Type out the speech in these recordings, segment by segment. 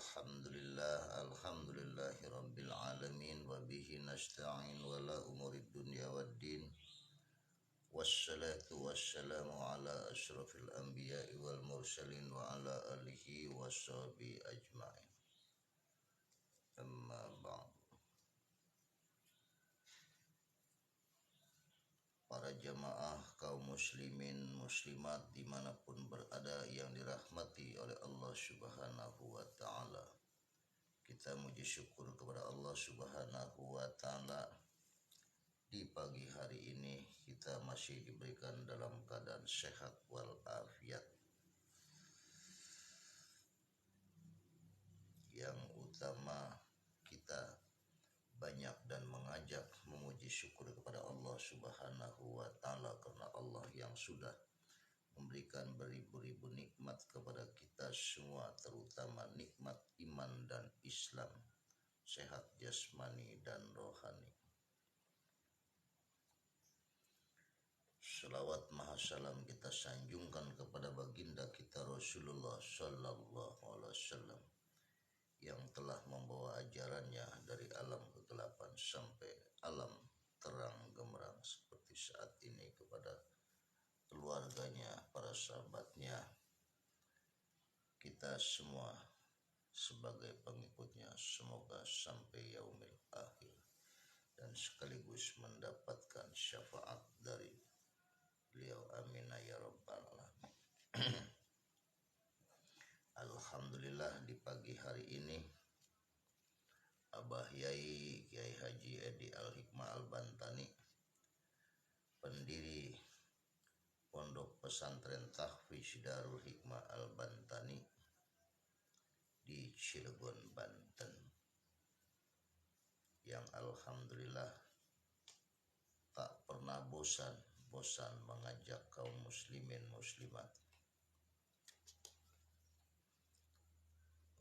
Alhamdulillahi rabbil alamin wa bihi nasta'in wala umurid dunya waddin wassalatu wassalamu ala asyrafil anbiya'i wal mursalin wa ala alihi washabihi ajma'in amma ba'du. Para jamaah kaum muslimin muslimat dimanapun berada yang dirahmati oleh Allah subhanahu wa ta'ala, kita muji syukur kepada Allah subhanahu wa ta'ala. Di pagi hari ini kita masih diberikan dalam keadaan sehat walafiat. Yang utama kita banyak dan mengajak memuji syukur kepada Allah subhanahu wa ta'ala, karena Allah yang sudah memberikan beribu-ribu nikmat kepada kita semua, terutama nikmat iman dan Islam, sehat jasmani dan rohani. Salawat mahasalam kita sanjungkan kepada baginda kita Rasulullah sallallahu alaihi wasallam yang telah membawa ajarannya dari alam kegelapan sampai alam terang gemerang seperti saat ini, kepada keluarganya, para sahabatnya, kita semua sebagai pengikutnya, semoga sampai yaumil akhir dan sekaligus mendapatkan syafaat dari beliau, amin ya rabbal alamin. Alhamdulillah, di pagi hari ini Abah Yai Kiai Haji Edi Al-Hikmah Al-Bantani, pendiri Pondok Pesantren Tahfiz Darul Hikmah Al-Bantani di Cilegon, Banten, yang alhamdulillah tak pernah bosan mengajak kaum muslimin muslimat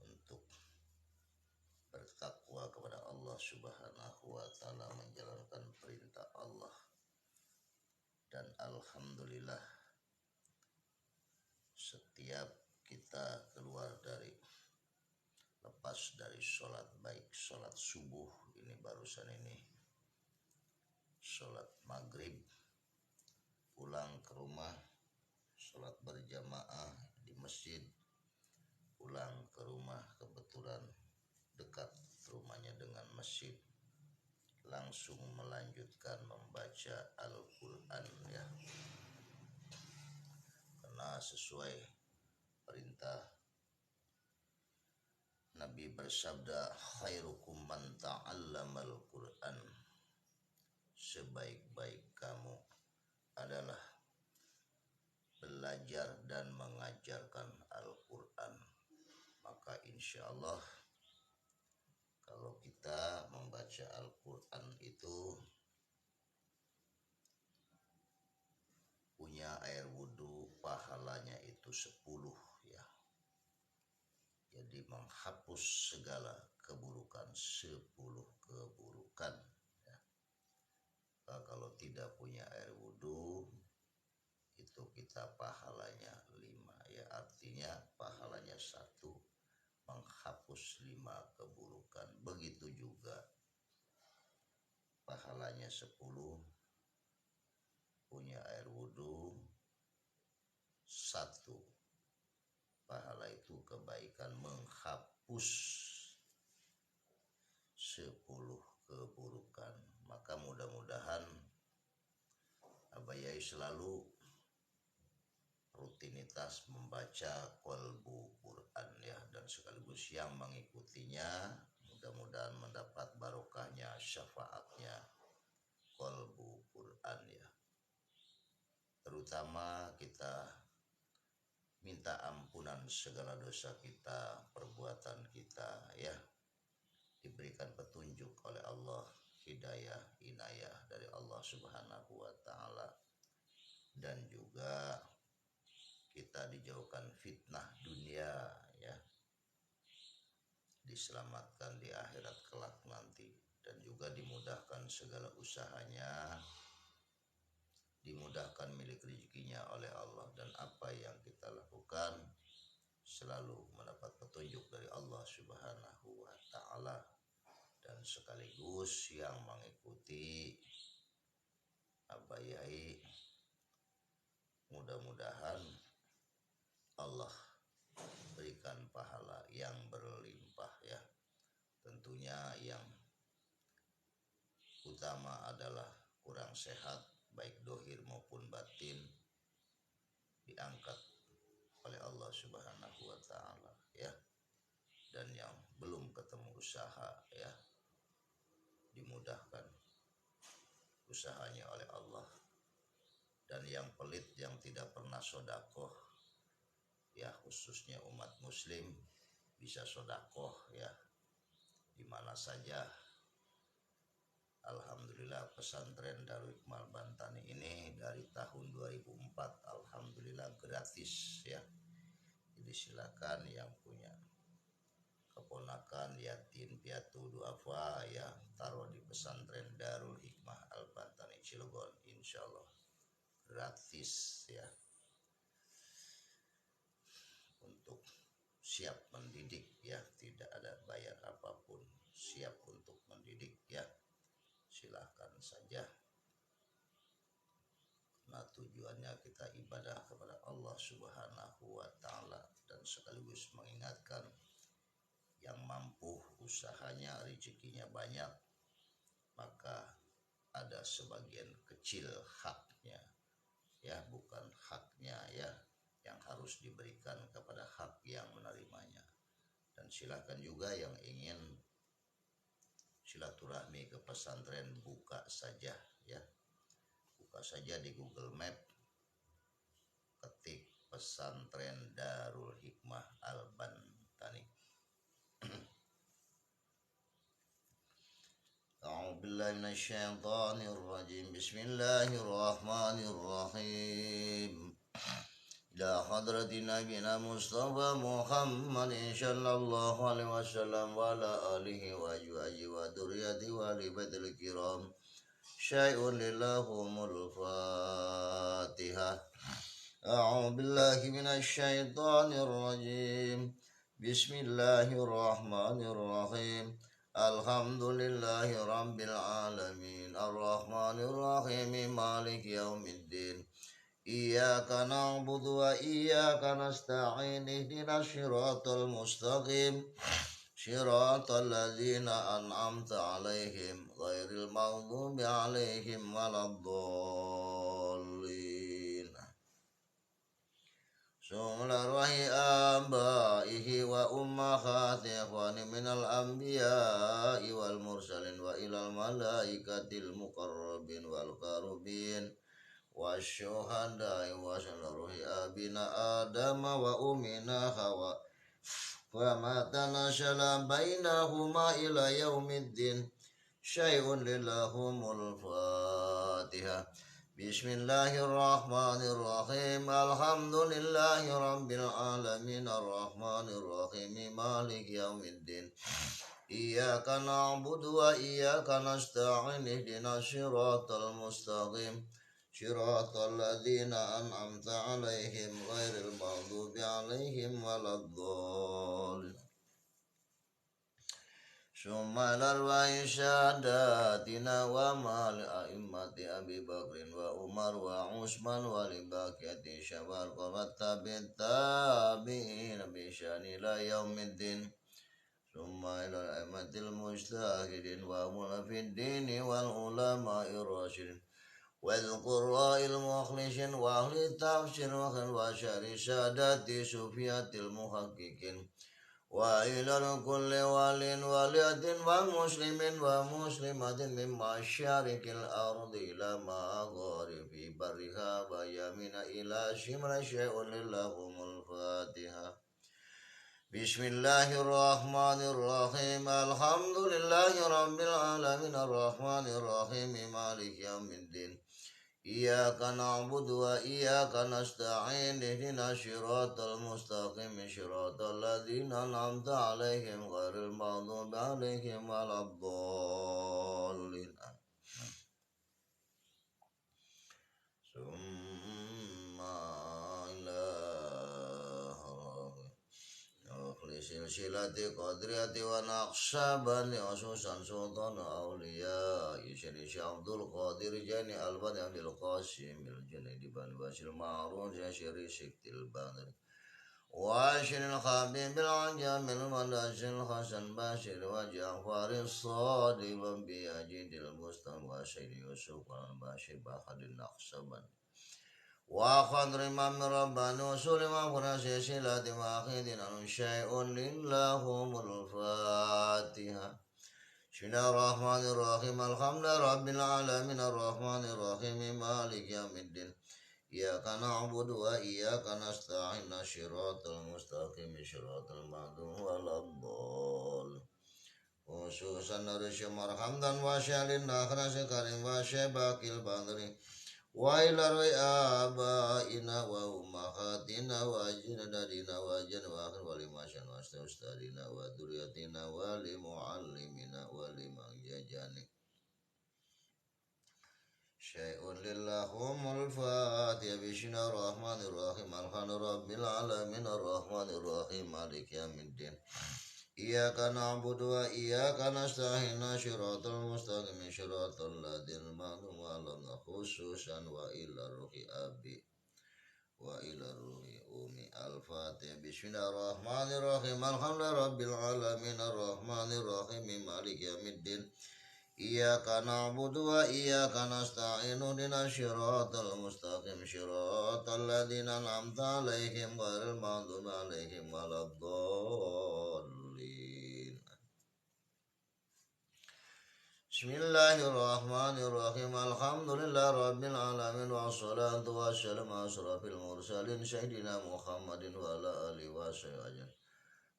untuk bertakwa kepada Allah subhanahu wa ta'ala, menjalankan perintah Allah. Dan alhamdulillah, setiap kita lepas dari sholat, baik sholat subuh ini barusan ini, sholat maghrib, pulang ke rumah, sholat berjamaah di masjid, pulang ke rumah, kebetulan dekat rumahnya dengan masjid, langsung melanjutkan membaca Al-Quran, ya, karena sesuai perintah Nabi bersabda, khairukum man ta'allamal Quran, sebaik-baik kamu adalah belajar dan mengajarkan Al-Quran. Maka insya Allah kalau kita membaca Al-Quran itu punya air wudhu, pahalanya itu 10, ya. Jadi menghapus segala keburukan, 10 keburukan, ya. Nah, kalau tidak punya air wudhu itu kita pahalanya 5, ya, artinya pahalanya 1 menghapus 5 keburukan. Begitu juga pahalanya 10 punya air wudhu 1, pahala itu kebaikan menghapus 10 keburukan. Maka mudah-mudahan Abah Yai selalu rutinitas membaca qalbu Quran, ya, dan sekaligus yang mengikutinya mudah-mudahan mendapat barokahnya, syafaatnya qalbu Quran, ya. Terutama kita minta ampunan segala dosa kita, perbuatan kita, ya, diberikan petunjuk oleh Allah, hidayah, inayah dari Allah subhanahu wa ta'ala, dan juga kita dijauhkan fitnah dunia, ya, diselamatkan di akhirat kelak nanti, dan juga dimudahkan segala usahanya, dimudahkan milik rezekinya oleh Allah, dan apa yang kita lakukan selalu mendapat petunjuk dari Allah Subhanahu wa taala, dan sekaligus yang mengikuti Abah Yai, mudah-mudahan Allah berikan pahala yang berlimpah ya. Tentunya yang utama adalah kurang sehat baik dohir maupun batin diangkat oleh Allah Subhanahu wa taala ya. Dan yang belum ketemu usaha ya, dimudahkan usahanya oleh Allah. Dan yang pelit, yang tidak pernah sodakoh ya, khususnya umat muslim, bisa sodakoh ya di mana saja. Alhamdulillah pesantren Darul Hikmah Bantani ini dari tahun 2004 alhamdulillah gratis ya. Jadi silakan yang punya keponakan yatim piatu duafa ya, taruh di pesantren Darul Hikmah Al Bantani Cilegon, insyaallah gratis ya, untuk siap mendidik ya, tidak ada bayar apapun, siap untuk mendidik ya. Silahkan saja, nah tujuannya kita ibadah kepada Allah Subhanahu wa taala, dan sekaligus mengingatkan yang mampu usahanya rezekinya banyak, maka ada sebagian kecil haknya ya, bukan haknya ya yang harus diberikan kepada hak yang menerimanya. Dan silakan juga yang ingin silaturahmi ke pesantren, buka saja ya, buka saja di Google Map, ketik pesantren Darul Hikmah Al Bantani. A'udzubillahi minasyaitonirrajim. Bismillahirrahmanirrahim. Ila hadrati nabiyina Mustafa Muhammad sallallahu alaihi wasallam wa ala alihi wa ajwaji wa dzurriyyati wa ali baitil kiram. Syai'un lillahumul Fatihah. A'udzu billahi minasyaitonir rajim. Bismillahirrahmanirrahim. Alhamdulillahi rabbil alamin. Arrahmanir rahim. Maliki yaumiddin. Iyyaka na'budu wa iyyaka nasta'in. Ihdinas siratal mustaqim. Shiratal ladzina an'amta 'alaihim ghairil maghdubi 'alaihim waladdallin. Subhanallah abaihi wa ummahati ikhwani minal anbiya'i wal mursalin wa ilal malaikatil muqarrabin wal karubin wasyuhada'i wa syanaruhi abina adama wa umina hawa wa matana syalam bainahuma ila yaumiddin. Syai'un lillahumul Fatihah. Bismillahirrahmanirrahim. Alhamdulillahi rabbil alamin. Arrahmanirrahim. Maliki yaumiddin. Iyyaka na'budu wa iyyaka nasta'in. Ihdinas siratal mustaqim. Shiratal ladzina an'amta 'alaihim ghairil maghdubi 'alaihim waladdallin. Summa larwa'i syadatina wa mal a'immati Abi Bakrin wa Umar wa Utsman wa li baqiyati syawal qamat tabi'in tabi'in bi syani la yaumiddin. Summa ila a'immatil mujtahidin wa mulafid dini wal ulama'ir rasyidin wal qurra'il mukhlisin wa ahli tafsir wa syari sadati sufiyatil muhaqqiqin wa ilal kulli walin waliyatin wa muslimin wa muslimatin min masyarikil ardi ila magharibi bariha wa yamina ila shimra syai'un lillahumul Fatihah. Bismillahirrahmanirrahim. Alhamdulillahi rabbil alamin. Arrahmanirrahim. Maliki yaumiddin. Iyyaka na'budu wa iyyaka nasta'in. Ihdinas siratal mustaqim. Siratal ladzina an'amta 'alaihim ghairil maghdubi 'alaihim waladdallin. Summa silsilati qadriyati wa naqsabani ususan sultan awliya Syekh Abdul Qadir Jani Albani Abdul Qasim al-Junaidi bin Bashir Ma'ruf Syekh Siktil Badri وعاشر الخبيب العجم المدش الحسن باشر وجعفر الصادق بيجد المستوى وسيد يوسف الباشر بحر النقصبن وخضر إمام ربان وسول وفرس سلة واحد شيء لله الفاتحة بسم الله الرحمن الرحيم الحمد رب العالمين الرحمن الرحيم مالك يوم الدين إياك نعبد وإياك نستعين صراط المستقيم صراط المغضوب عليهم خصوصا نرش مرحمدا وشال نخرس كريم وشباك البدر وإلى آبائنا وأمهاتنا وأجدادنا وأجدادنا ولمشان وأستاذنا وذريتنا ولمعلمنا ولمن جاجاني شيء للهم الفاتحة بسم الله الرحمن الرحيم الحمد رب العالمين الرحمن الرحيم مالك يوم الدين إياك نعبد وإياك نستعين صراط المستقيم صراط الذين أنعمت عليهم خصوصا وإلى روح أبي وإلى روح أمي الفاتحة بسم الله الرحمن الرحيم الحمد رب العالمين الرحمن الرحيم مالك يوم الدين إياك نعبد وإياك نستعين اهدنا الصراط المستقيم صراط الذين أنعمت عليهم غير المغضوب عليهم ولا الضالين بسم الله الرحمن الرحيم الحمد لله رب العالمين والصلاة والسلام على أشرف المرسلين سيدنا محمد وعلى آله وصحبه أجمعين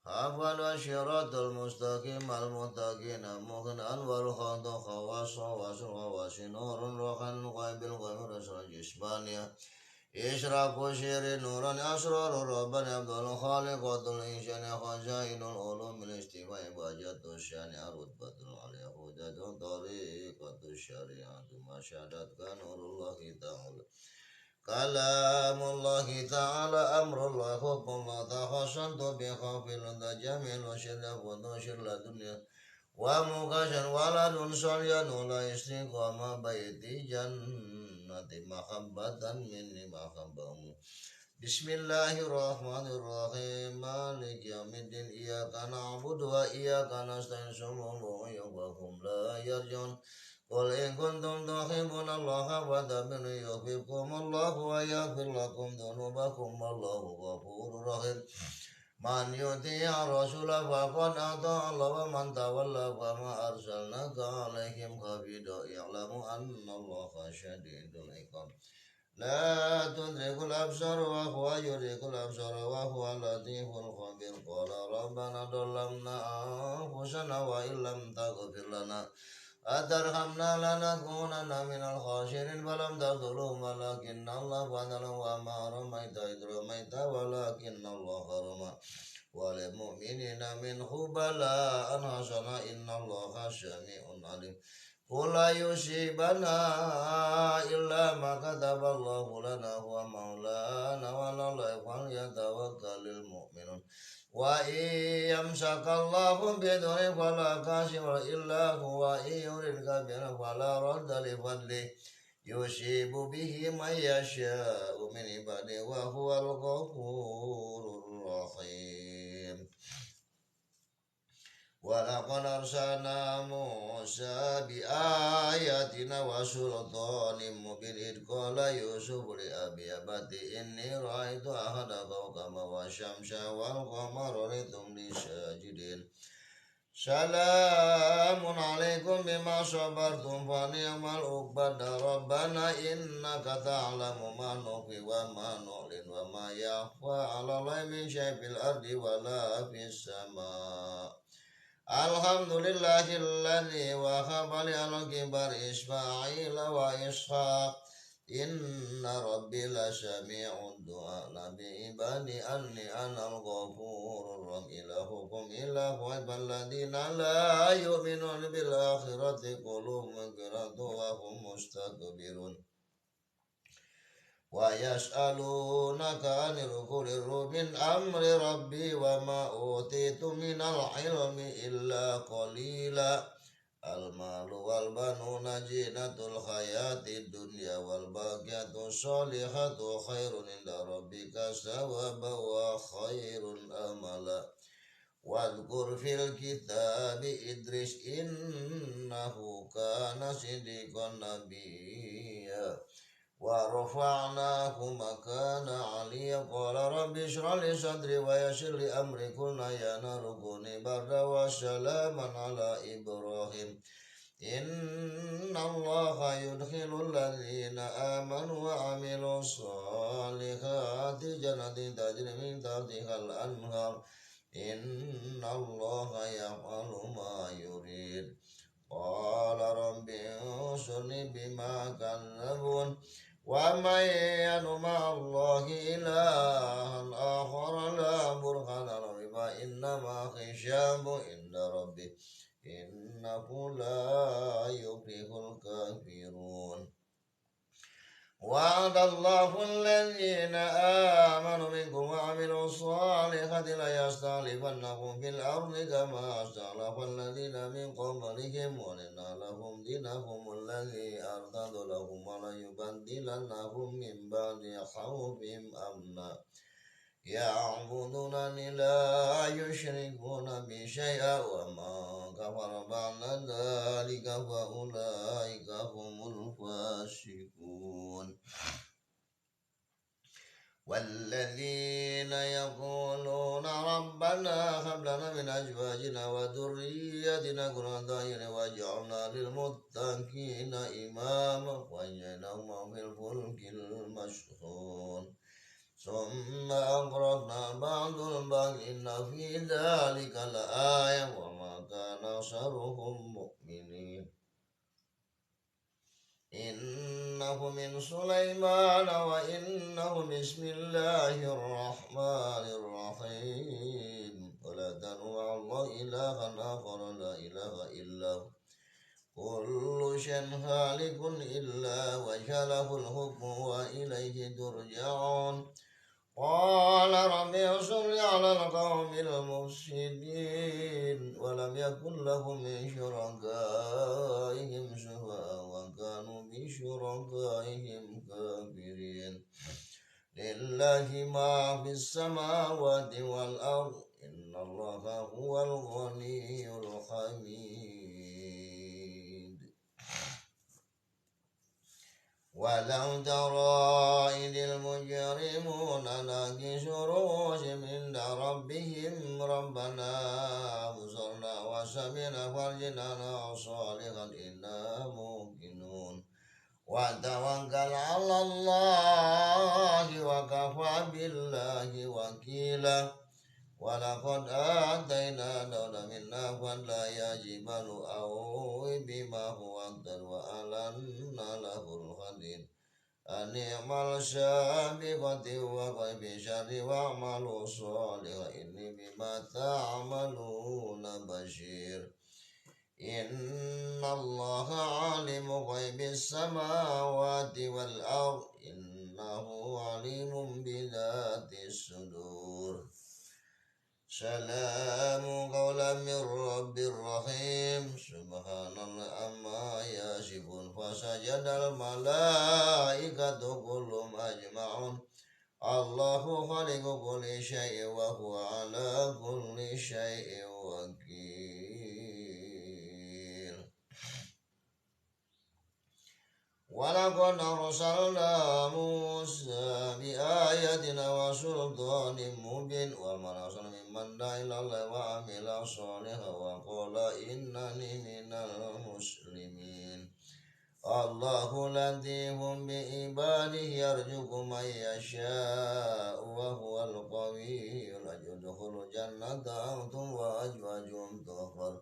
أفضل الصراط المستقيم المتقين مغنى والخلق خواص وسرغ نور روحا غيب الغيب رسول الجسمانية إشراق شير نورا أسرار ربنا عبد الخالق والإنسان خزائن العلوم الاستواء بجد الشان رتبة العليا هدى طريقة الشريعة ما شهدت نور الله تعالى كلام الله تعالى أمر الله حكم الله تخصنت بخوف لدى جميل وشرف ونشر الدنيا ومكاشا ولد صليا ولا استقامة بيتي جنة محبة مني محبة بسم الله الرحمن الرحيم مالك يوم الدين إياك نعبد وإياك نستعين سمو وهم لا يرجون قل إن كنتم تحبون الله فاتبعوني يحببكم الله ويغفر لكم ذنوبكم والله غفور رحيم من يطيع الرسول فقد أطاع الله ومن تولى فما أرسلناك عليهم حفيظا اعلموا أن الله شديد العقاب لا تدرك الأبصار وهو يدرك الأبصار وهو اللطيف الخبير قال ربنا ظلمنا أنفسنا وإن لم تغفر لنا أترحمنا لنكونن من الخاسرين فلم تظلم ولكن الله فضل وما رميت إذ رميت ولكن الله رمى وللمؤمنين منه بلاء حسنا إن الله سميع عليم قل لا يصيبنا إلا ما كتب الله لنا هو مولانا وعلى الله فليتوكل المؤمنون وإن يمسك الله بضر فلا كاشف إلا هو إن يردك بخير فلا رد لفضله يصيب به من يشاء من عباده وهو الغفور الرحيم ولقد أرسلنا موسى بآياتنا وسلطان مبين إذ قال يوسف لأبي أبت إني رأيت أحد كوكبا والشمس والقمر رأيتم لي ساجدين سلام عليكم بما صبرتم فنعم العقبى ربنا إنك تعلم ما نخفي وما نعلن وما يخفى على الله من شيء في الأرض ولا في السماء الحمد لله الذي وهب لي على الكبر إسماعيل وإسحاق إن ربي لسميع الدعاء نبي عبادي أني أنا الغفور الرحيم إلهكم إله واحد الذين لا يؤمنون بالآخرة قلوبهم منكرة وهم مستكبرون wa yas'alunaka 'anil quli min amri rabbi wa ma utitu minal ilmi illa qalila al-malu wal banuna zinatul hayatid dunya wal baqiyatu sholihatu khairun inda rabbika sawaban wa khairun amala wadhkur fil kitabi Idris innahu kana siddiqan nabiyya wa rafa'nahu makana 'aliyya qala rabbi shrah li sadri wa yassir li amri kulna yanarukuni barda wa salaman ala Ibrahim inna allaha yudkhilul ladzina amanu wa 'amilus solihati jannatin tajri min tahtihal anhar inna allaha yaf'alu ma yurid qala rabbi unsurni bima kadzabun wa may yad'u ma'allahi ilahan akhar la burhana lahu fa innama hisyabu inda rabbih innahu la yuflihul kafirun wa'adallahu alladhina amanu minkum wa 'amilus solihati la yastakhlifannahum fil ardi kama astakhlafa alladhina min qablihim wa lahum dinahum alladhi artadu lahum wa la yubaddilannahum min ba'di khawfihim amna ya'budunani la yushrikuna bi syai'a wa ma kafara ba'da dzalika fa ulaika humul fasiqun والذين يقولون ربنا هب لنا من أزواجنا وذرياتنا قرة أعين واجعلنا للمتقين إماما وجعلنا في الفلك المشحون ثم أغرقنا بعض الباقين في ذلك لآية وما كان أكثرهم مؤمنين إنه من سليمان وإنه بسم الله الرحمن الرحيم ولا تدعوا مع الله إلها آخر لا إله إلا هو كل شيء هالك إلا وجهه له الحكم وإليه ترجعون قال رب انصرني على القوم المفسدين ولم يكن لهم من شركائهم شفعاء وكانوا بشركائهم كافرين لله ما في السماوات والأرض إن الله هو الغني الحميد ولو ترى إذ المجرمون ناكسوا رؤوسهم عند ربهم ربنا أبصرنا وسمعنا فارجعنا صالحا إنا موقنون وتوكل على الله وكفى بالله وكيلا ولقد آتينا داود منا فضلا يا جبال أوبي بما هو أقدر وألنا له الحديد أن اعمل سابقة وقف بشر واعملوا صالحا إني بما تعملون بشير إن الله عالم غيب السماوات والأرض إنه عليم بذات الصدور سلام قولا من رب رحيم سبحان الله عما يصفون فسجد الملائكة كلهم أجمعون الله خالق كل شيء وهو على كل شيء وكيل ولقد أرسلنا موسى بآياتنا وسلطان مبين ومن أرسل ممن دعا إلى الله وعمل صالحا وقال إنني من المسلمين الله لطيف بعباده يرزق من يشاء وهو القوي ادخلوا الجنة أنتم وأزواجكم تغفر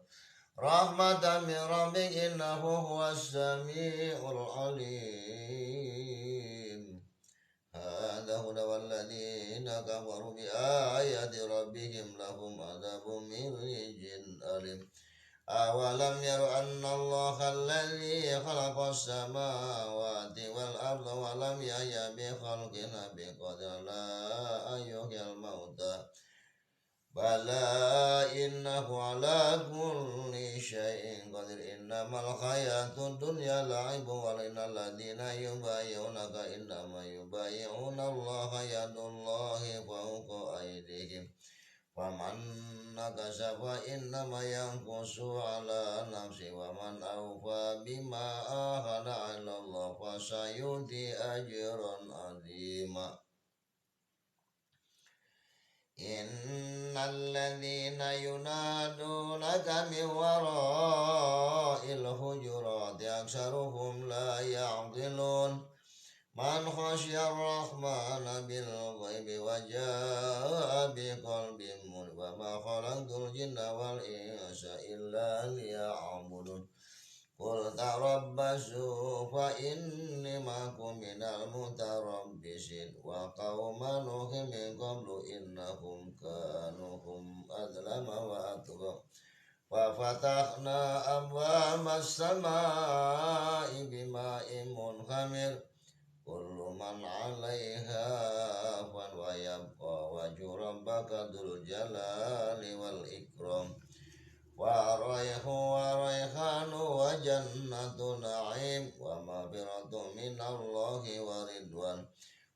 رحمة من ربك إنه هو السميع العليم هذا هدى والذين كفروا بآيات ربهم لهم عذاب من رجز أليم awalam yaru annallaha alladzi khalaqas samawati wal arda wa lam yahya bi khalqina bi qadri la ayyuhil mauta bala innahu ala kulli syai'in qadir innamal hayatud dunya la'ibun wa innal ladzina yubayyi'unaka innama yubayyi'una allaha yadullahi fawqa aydihim faman nakasa fa innama yanqusu ala nafsi wa man awfa bima ahada 'ala Allah fa sayuti ajran 'azima. Innal ladzina yunadunaka min wara'il hujurati aktsaruhum la ya'qilun man khasyar rahmana bil ghaibi wa jaa'a biqalbin munib wa ma khalaqtul jinna wal insa illa liya'budun qul tarabbasu fa inni ma'akum minal mutarabbisin wa qauma nuhin min qablu innahum kanu hum adlama wa atgha wa fatahna abwaabas samaa'i bima'in munhamir kullu man 'alaiha fan wa yabqa wajhu rabbaka dzul jalali wal ikram wa raihanu wa jannatu na'im wa maghfiratun minallahi wa ridwan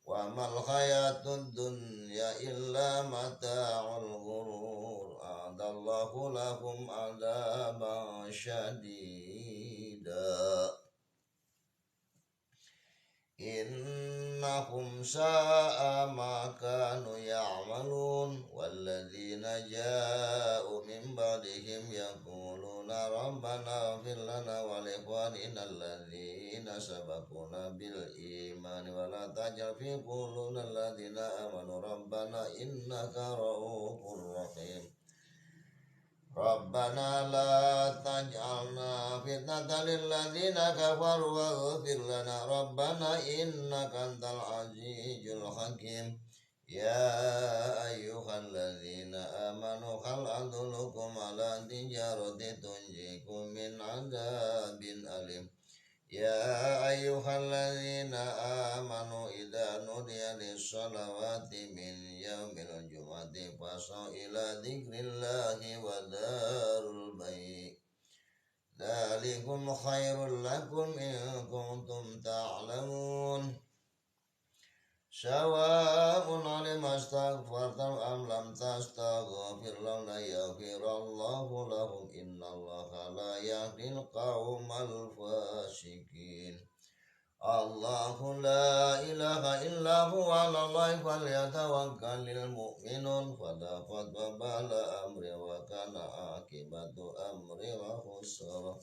wa mal hayatud dunya illa mata'ul ghurur adallahu lahum adaban syadida innahum sa'a ma kanu ya'malun walladzina ja'u min ba'dihim yaquluna rabbana ighfir lana wa li ikhwanina alladzina sabaquna bil iman wa la taj'al fi qulubina alladzina amanu rabbana innaka ra'ufur rahim. Rabbana la taj'alna fitnatan lil ladzina kafaru waghfir lana rabbana innaka antal azizul hakim. Ya ayyuhalladzina amanu hal adullukum ala tijaratin tunjikum min adzabin alim. Ya ayyuhalladzina amanu idza nudiya lis-salawati min yaumil jumu'ati fas'au ila dzikrillahi wa dzarul bai' dzalikum khairul lakum in kuntum ta'lamun. Sawa'un 'alaihim astaghfartum am lam tastaghfir lahum la yaghfirallahu lahum innallaha la yahdil qaumal fasiqin. Allahu la ilaha illa huwa 'alallahi falyatawakkalul mu'minun fadaqat wa bala amri wa kana akibatu amri wa khusra.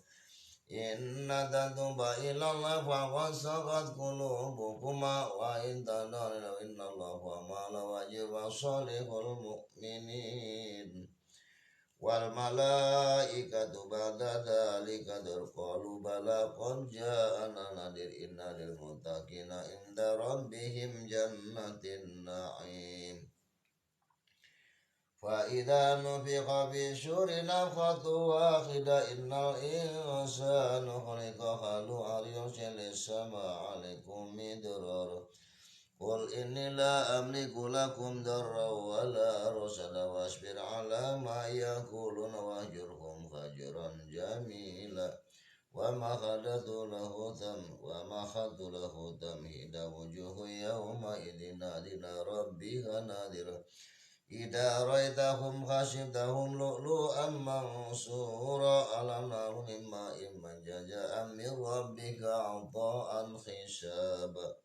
Inna tatuba ilallah faqad sagat qulubukuma wa in tadallu innallaha ma'al wajib wa salihul mu'minin wal malaikatu ba'da dzalika qalu bala qad ja'ana nadir inna lil muttaqina inda rabbihim jannatin na'im. Fa idza nufiqa fi suri nafkhatu wahida innal insana khuliqa halu'an yursilis sama 'alaikum midrar qul inni la amliku lakum darra wa la rasada wasbir 'ala ma yaquluna wahjurhum hajran jamila wa ma khadatu lahu tamhida wujuhu yawma idina rabbiha nadira Idza ra'aitahum khasibtahum lu'lu'an mansura alam naru mimma imman jaza'an min rabbika 'ata'an hisaba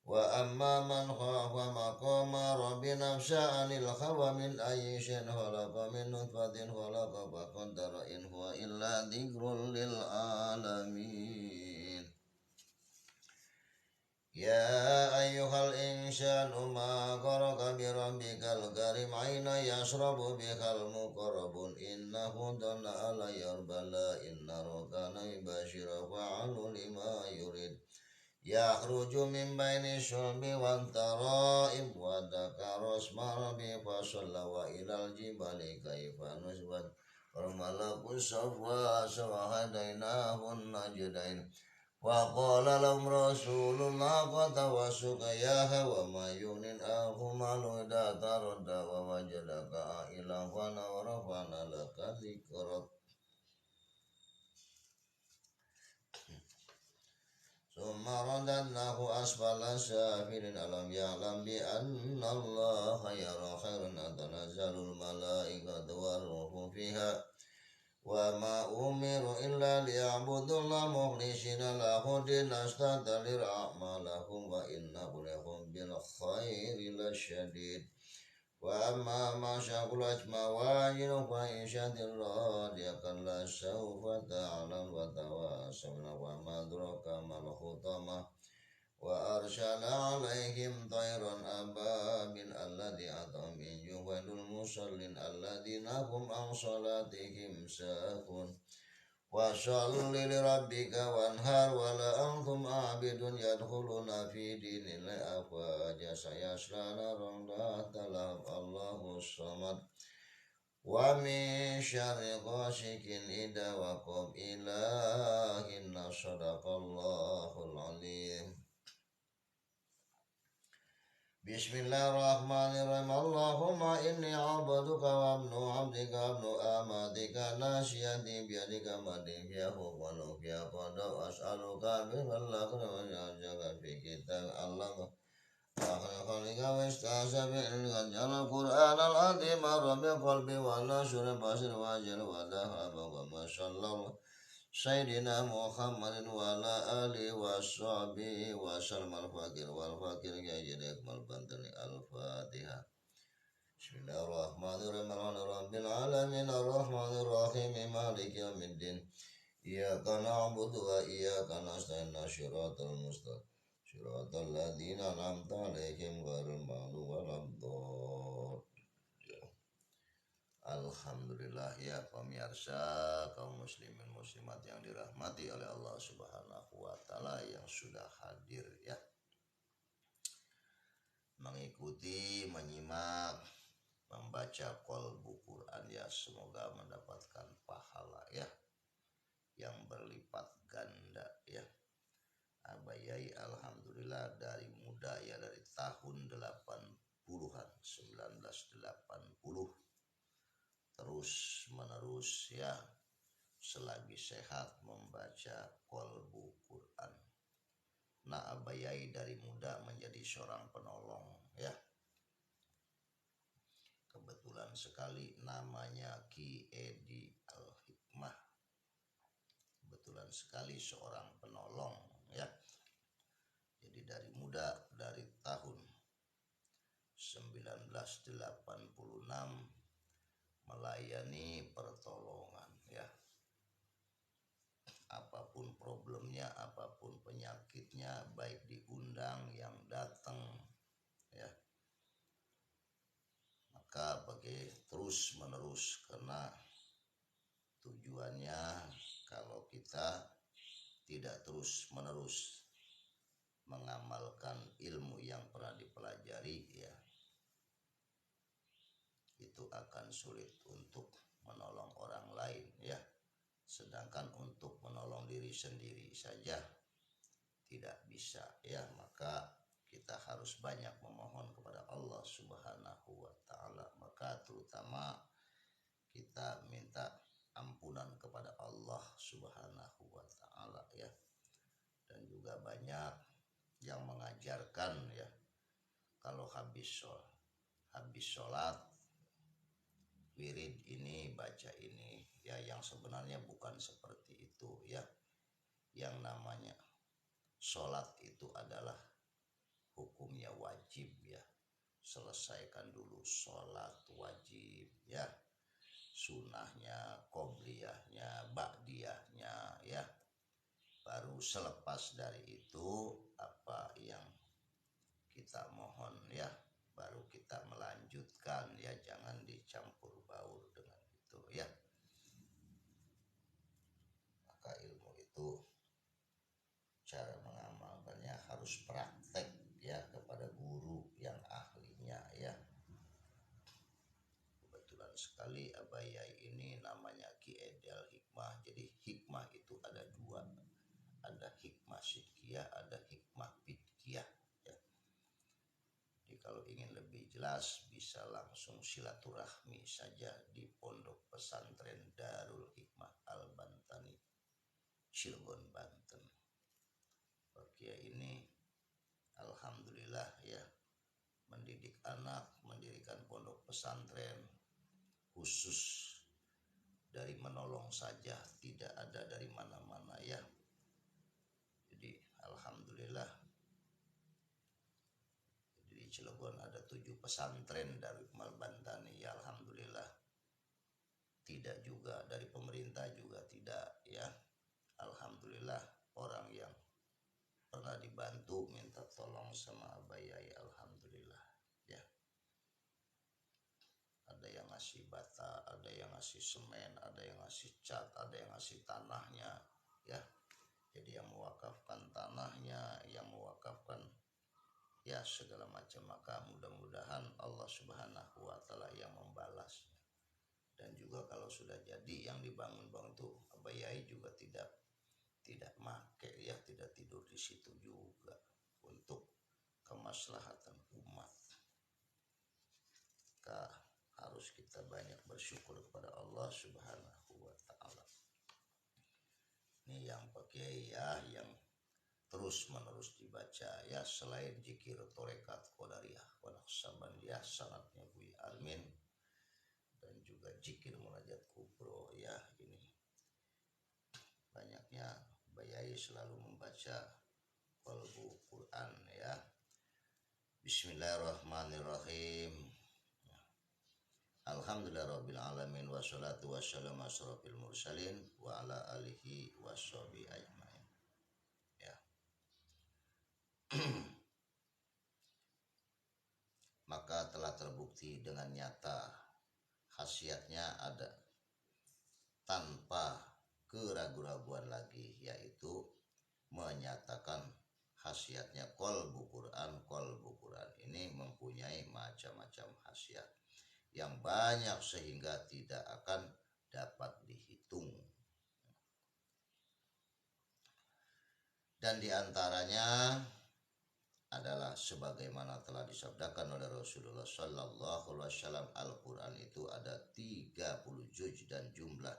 wa amma man khafa maqama rabbina nafsa'anil hawa min ayyi syai'in khalaqa min nutfatin khalaqa faqaddara in huwa illa dzikrul lil alamin. Ya ayyuhal insanu ma gharaka bi rabbikal karim aina yashrabu bihal muqarrabun innahu dhanna ala yarbala inna rakana yubashira fa'alu lima yurid yakhruju min baini syulbi wan tara'ib wa dhakara isma rabbi fasalla wa ilal jibali kaifa nusbat والملك صفا وهديناه النجدين وقال لهم رسول الله قد وسقياها وما يغني عنه مال إذا تردى ووجدك عائلا ورفعنا لك ذكرك ثم رددناه أسفل سافلين ألم يعلم بأن الله يرى خيرا تنزل الملائكة والروح فيها وما أمروا إلا ليعبدوا الله مخلصين له الدين استغفر أعمالهم وإنه لهم بالخير لشديد وأما ما شغلت موازين فعيشة راضية كلا سوف تعلم وتواصون وما أدراك ما الحطمة وأرسل عليهم طيرا أبابيل الذي أتوا من جهد المصلين الذين هم عن صلاتهم ساهون وصل لربك وانهار ولا أنتم عابدون يدخلون في دين الله أفواجا سيصلى نارا ذات لهب الله الصمد ومن شر غاسق إذا وقب إلهنا صدق الله العليم. Bismillahirrahmanirrahim. Allahumma inni abduka wa abnu abdika abnu amatika nasiyati biyadika madin fiya hukmanu fiya qada as'aluka billahi wa ja'alaka fi kitab Allah akhlika wa ista'asa bi'ilka jalal Qur'an al-azim rabbi qalbi wa nasur basir wa jal wa dhahaba wa masallallahu Sayyidina Muhammadin wa ala alihi wa sahbihi wa sallam al-fakir wal-fakir kajidek mal-bantani al-fatihah. Bismillahirrahmanirrahim. Rabbil alamin ar-rahmanir-rahim maliki yaumiddin. Iyyaka na'budu wa iyyaka nasta'in shiratal mustaqim. Shiratal ladzina an'amta 'alaihim ghairil maghdubi 'alaihim. Alhamdulillah ya pemirsa kaum muslimin muslimat yang dirahmati oleh Allah Subhanahu wa taala yang sudah hadir ya mengikuti menyimak membaca qalbu Quran ya semoga mendapatkan pahala ya yang berlipat ganda ya. Abayai alhamdulillah dari muda ya dari tahun 80-an 1980 terus menerus ya selagi sehat membaca qalbu Quran. Nah abayai dari muda menjadi seorang penolong ya. Kebetulan sekali namanya Ki Edi Al-Hikmah. Kebetulan sekali seorang penolong ya. Jadi dari muda dari tahun 1986 melayani pertolongan ya. Apapun problemnya, apapun penyakitnya, baik diundang yang datang ya. Maka bagi terus menerus karena tujuannya kalau kita tidak terus menerus mengamalkan ilmu yang pernah dipelajari ya itu akan sulit untuk menolong orang lain ya. Sedangkan untuk menolong diri sendiri saja tidak bisa ya, maka kita harus banyak memohon kepada Allah Subhanahu wa taala. Maka terutama kita minta ampunan kepada Allah Subhanahu wa taala ya. Dan juga banyak yang mengajarkan ya kalau habis sholat wirid ini baca ini ya, yang sebenarnya bukan seperti itu ya. Yang namanya sholat itu adalah hukumnya wajib ya. Selesaikan dulu sholat wajib ya, sunnahnya, qobliyahnya, ba'diyahnya ya. Baru selepas dari itu apa yang kita mohon ya, baru kita melanjutkan ya, jangan dicampur baur dengan itu ya. Maka ilmu itu cara mengamalkannya harus praktek ya kepada guru yang ahlinya ya. Kebetulan sekali Abah Yai ini namanya Ki Edel Hikmah. Jadi hikmah itu ada dua, ada hikmah sidqiyah, ada hikmah bidqiyah ya. Jadi kalau ingin lebih jelas bisa langsung silaturahmi saja di Pondok Pesantren Darul Hikmah Al-Bantani, Cirebon, Banten. Pak Kiai ini alhamdulillah ya, mendidik anak, mendirikan pondok pesantren, khusus dari menolong saja, tidak ada dari mana-mana ya. Jadi alhamdulillah di Cilegon ada 7 pesantren dari Malbantani ya, alhamdulillah. Tidak juga dari pemerintah juga tidak ya, alhamdulillah. Orang yang pernah dibantu minta tolong sama Abah Yai, alhamdulillah ya. Ada yang ngasih bata, ada yang ngasih semen, ada yang ngasih cat, ada yang ngasih tanahnya ya. Jadi yang mewakafkan tanahnya, yang mewakafkan ya segala macam, maka mudah-mudahan Allah Subhanahu wa taala yang membalas. Dan juga kalau sudah jadi yang dibangun-bangun itu, Abah Yai juga tidak make ya, tidak tidur di situ juga untuk kemaslahatan umat. Harus kita banyak bersyukur kepada Allah Subhanahu wa taala. Ini yang pakai ya, yang terus menerus dibaca ya, selain zikir torekat qadariyah wa naqsabandiyah sanatnya Bui Armin, dan juga zikir munajat kubro ya. Ini banyaknya Bayai selalu membaca qalbu Quran ya. Bismillahirrahmanirrahim. Alhamdulillahirabbil alamin, wassalatu wassalamu asrofil mursalin wa ala alihi washabihi ajmain ya. Maka telah terbukti dengan nyata khasiatnya ada tanpa keraguan-raguan lagi, yaitu menyatakan khasiatnya qalbu Quran. Qalbu Quran ini mempunyai macam-macam khasiat yang banyak sehingga tidak akan dapat dihitung. Dan diantaranya adalah sebagaimana telah disabdakan oleh Rasulullah Sallallahu Alaihi Wasallam, Al-Quran itu ada 30 juz dan jumlah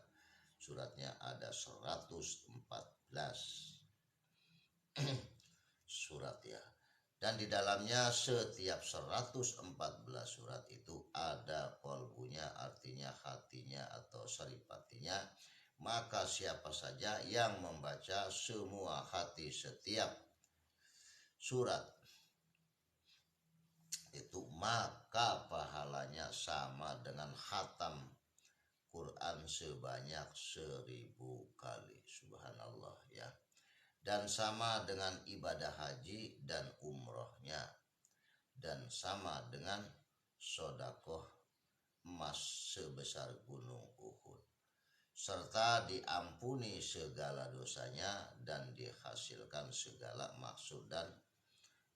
suratnya ada 114 surat ya. Dan di dalamnya setiap 114 surat itu ada qalbunya, artinya hatinya atau saripatinya. Maka siapa saja yang membaca semua hati setiap surat itu, maka pahalanya sama dengan khatam Quran sebanyak 1000 kali. Subhanallah ya. Dan sama dengan ibadah haji dan umrohnya, dan sama dengan sodakoh emas sebesar gunung Uhud, serta diampuni segala dosanya dan dihasilkan segala maksud dan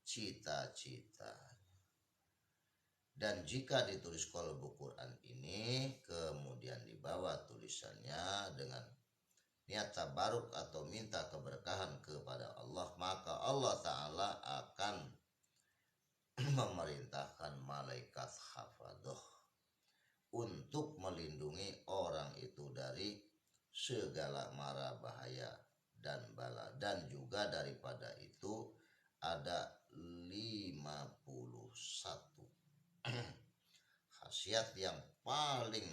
cita-cita. Dan jika ditulis qalbu Quran ini kemudian dibawa tulisannya dengan niat tabaruk atau minta keberkahan kepada Allah, maka Allah Ta'ala akan memerintahkan malaikat hafadhoh untuk melindungi orang itu dari segala mara bahaya dan bala. Dan juga daripada itu ada 51 khasiat yang paling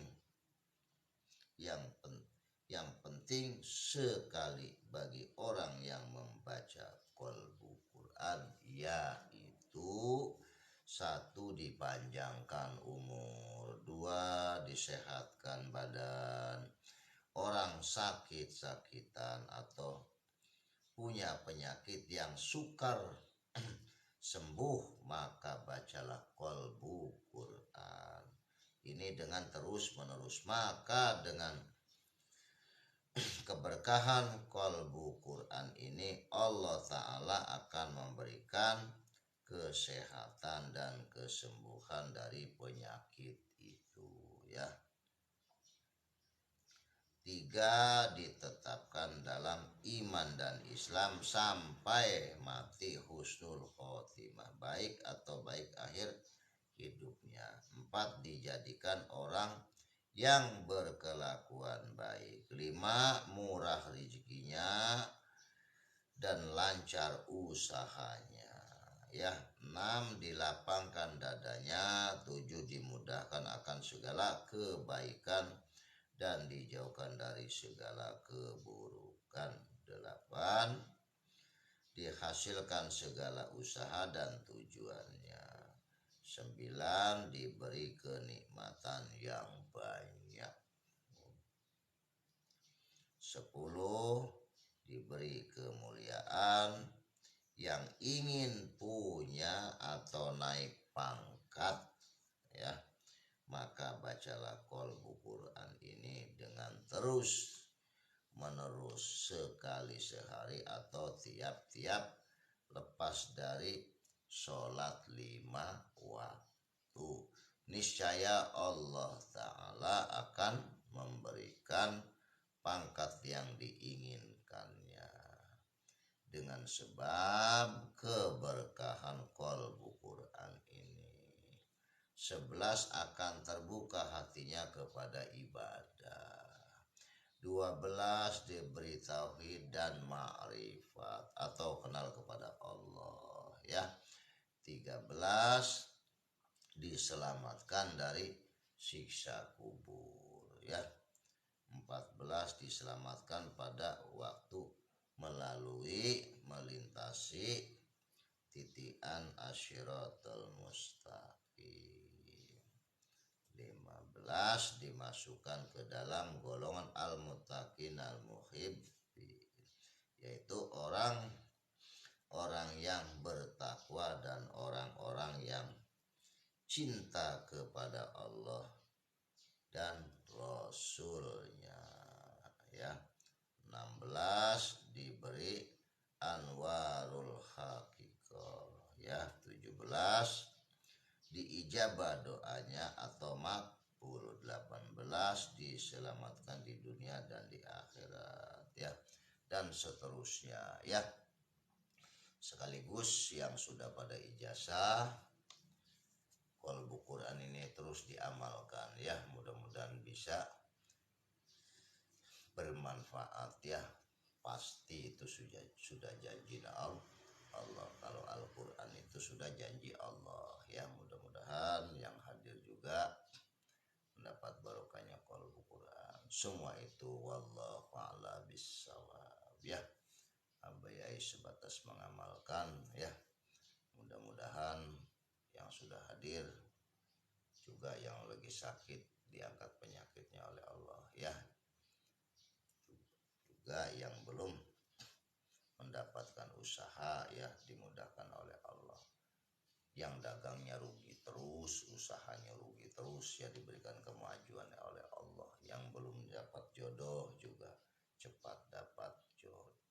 yang penting sekali bagi orang yang membaca qalbu Quran, yaitu 1. dipanjangkan umur, 2. disehatkan badan. Orang sakit-sakitan atau punya penyakit yang sukar sembuh, maka bacalah qalbu Quran ini dengan terus menerus. Maka dengan keberkahan qalbu Quran ini Allah Ta'ala akan memberikan kesehatan dan kesembuhan dari penyakit itu ya. 3 ditetapkan dalam iman dan Islam sampai mati husnul khotimah, baik atau baik akhir hidupnya. 4 dijadikan orang yang berkelakuan baik. 5 murah rezekinya dan lancar usahanya. Ya, 6 dilapangkan dadanya. 7 dimudahkan akan segala kebaikan dan dijauhkan dari segala keburukan. 8 dihasilkan segala usaha dan tujuannya. 9 diberi kenikmatan yang banyak. 10 diberi kemuliaan. Yang ingin punya atau naik pangkat, ya, maka bacalah Qalbu Quran ini dengan terus menerus, sekali sehari atau tiap-tiap lepas dari sholat 5 waktu. Niscaya Allah Ta'ala akan memberikan pangkat yang diinginkannya dengan sebab keberkahan Qalbu Quran ini. 11 akan terbuka hatinya kepada ibadah. 12 diberi tauhid dan ma'rifat atau kenal kepada Allah, ya. 13 diselamatkan dari siksa kubur, ya. 14 diselamatkan pada waktu melintasi titian asyiratul mustaqim. 15 dimasukkan ke dalam golongan al-muttaqin al-muhibbin, yaitu orang yang bertakwa dan orang-orang yang cinta kepada Allah dan Rasulnya, ya. 16 diberi anwarul haqiqah, ya. 17 diijabah doanya atau makbul. 18 diselamatkan di dunia dan di akhirat, ya, dan seterusnya, ya. Sekaligus yang sudah pada ijazah Qalbu Quran ini terus diamalkan, ya. Mudah-mudahan bisa bermanfaat, ya. Pasti itu sudah janji Allah. Kalau Al-Quran itu sudah janji Allah, ya. Mudah-mudahan yang hadir juga mendapat barokahnya Qalbu Quran. Semua itu wallahu a'lam bishawab, ya. Abayai sebatas mengamalkan, ya. Mudah-mudahan yang sudah hadir juga yang lagi sakit diangkat penyakitnya oleh Allah, ya. Juga yang belum mendapatkan usaha, ya, dimudahkan oleh Allah. Yang dagangnya rugi terus, usahanya rugi terus, ya, diberikan kemajuan oleh Allah. Yang belum dapat jodoh juga cepat dapat jodoh.